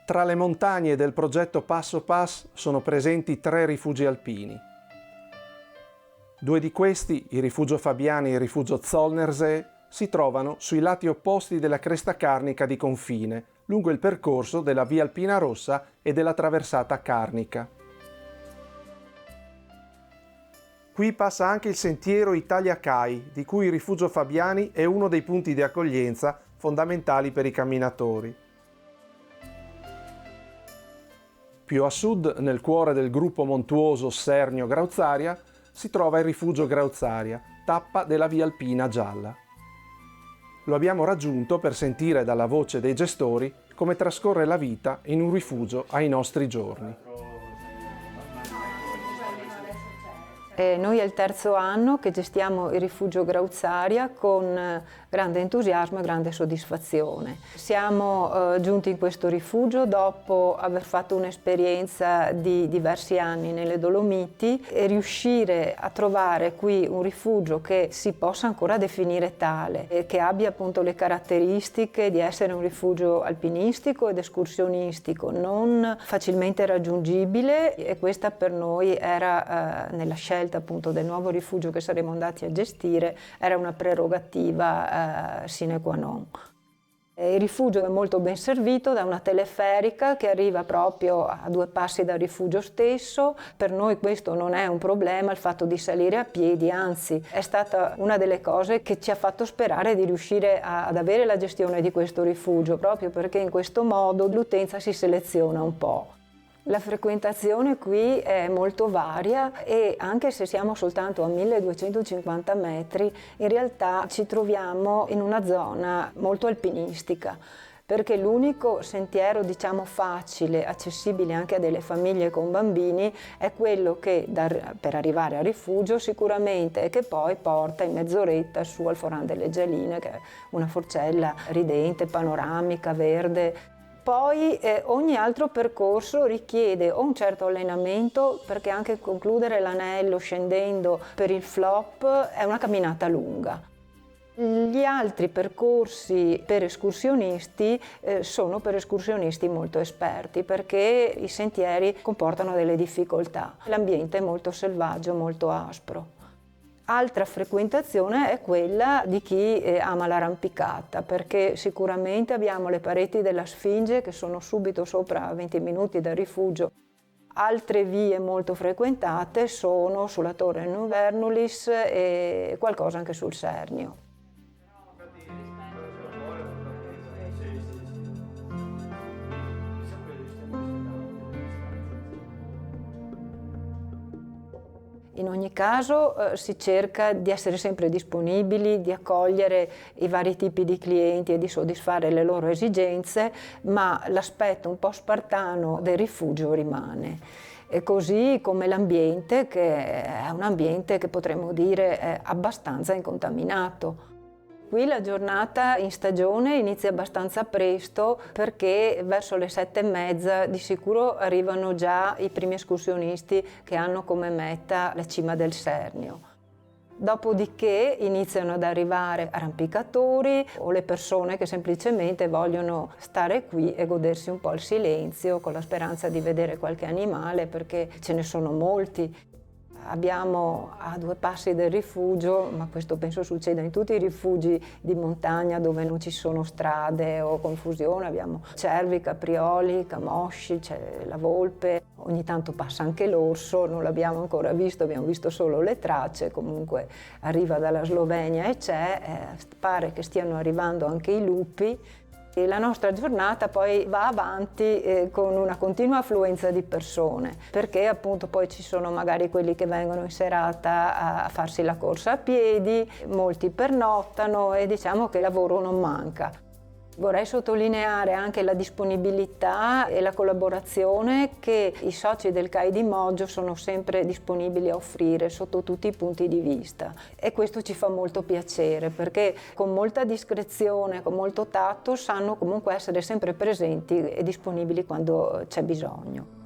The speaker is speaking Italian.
Tra le montagne del progetto Passo Pass sono presenti 3 rifugi alpini. 2 di questi, il rifugio Fabiani e il rifugio Zollnersee, si trovano sui lati opposti della cresta carnica di confine, lungo il percorso della Via Alpina Rossa e della traversata carnica. Qui passa anche il sentiero Italia CAI, di cui il rifugio Fabiani è uno dei punti di accoglienza fondamentali per i camminatori. Più a sud, nel cuore del gruppo montuoso Sernio-Grauzzaria, si trova il rifugio Grauzzaria, tappa della Via Alpina Gialla. Lo abbiamo raggiunto per sentire dalla voce dei gestori come trascorre la vita in un rifugio ai nostri giorni. Noi è il terzo anno che gestiamo il rifugio Grauzzaria con grande entusiasmo e grande soddisfazione. Siamo giunti in questo rifugio dopo aver fatto un'esperienza di diversi anni nelle Dolomiti e riuscire a trovare qui un rifugio che si possa ancora definire tale e che abbia appunto le caratteristiche di essere un rifugio alpinistico ed escursionistico, non facilmente raggiungibile, e questa per noi era nella scelta appunto del nuovo rifugio che saremmo andati a gestire, era una prerogativa sine qua non. Il rifugio è molto ben servito da una teleferica che arriva proprio a 2 passi dal rifugio stesso. Per noi questo non è un problema, il fatto di salire a piedi, anzi è stata una delle cose che ci ha fatto sperare di riuscire ad avere la gestione di questo rifugio, proprio perché in questo modo l'utenza si seleziona un po'. La frequentazione qui è molto varia e anche se siamo soltanto a 1250 metri, in realtà ci troviamo in una zona molto alpinistica, perché l'unico sentiero, diciamo, facile, accessibile anche a delle famiglie con bambini, è quello che per arrivare al rifugio sicuramente e che poi porta in mezz'oretta su al Foran delle Gialine, che è una forcella ridente, panoramica, verde. Poi ogni altro percorso richiede o un certo allenamento, perché anche concludere l'anello scendendo per il flop è una camminata lunga. Gli altri percorsi per escursionisti sono per escursionisti molto esperti, perché i sentieri comportano delle difficoltà. L'ambiente è molto selvaggio, molto aspro. Altra frequentazione è quella di chi ama l'arrampicata, perché sicuramente abbiamo le pareti della Sfinge che sono subito sopra 20 minuti dal rifugio. Altre vie molto frequentate sono sulla Torre Nuvernulis e qualcosa anche sul Sernio. In ogni caso si cerca di essere sempre disponibili, di accogliere i vari tipi di clienti e di soddisfare le loro esigenze, ma l'aspetto un po' spartano del rifugio rimane. E così come l'ambiente, che è un ambiente che potremmo dire è abbastanza incontaminato. Qui la giornata in stagione inizia abbastanza presto, perché verso le 7:30 di sicuro arrivano già i primi escursionisti che hanno come meta la cima del Sernio. Dopodiché iniziano ad arrivare arrampicatori o le persone che semplicemente vogliono stare qui e godersi un po' il silenzio con la speranza di vedere qualche animale, perché ce ne sono molti. Abbiamo a 2 passi del rifugio, ma questo penso succeda in tutti i rifugi di montagna dove non ci sono strade o confusione, abbiamo cervi, caprioli, camosci, c'è la volpe, ogni tanto passa anche l'orso, non l'abbiamo ancora visto, abbiamo visto solo le tracce, comunque arriva dalla Slovenia e pare che stiano arrivando anche i lupi. E la nostra giornata poi va avanti con una continua affluenza di persone, perché appunto poi ci sono magari quelli che vengono in serata a farsi la corsa a piedi, molti pernottano e diciamo che lavoro non manca. Vorrei sottolineare anche la disponibilità e la collaborazione che i soci del CAI di Moggio sono sempre disponibili a offrire sotto tutti i punti di vista, e questo ci fa molto piacere, perché con molta discrezione, con molto tatto sanno comunque essere sempre presenti e disponibili quando c'è bisogno.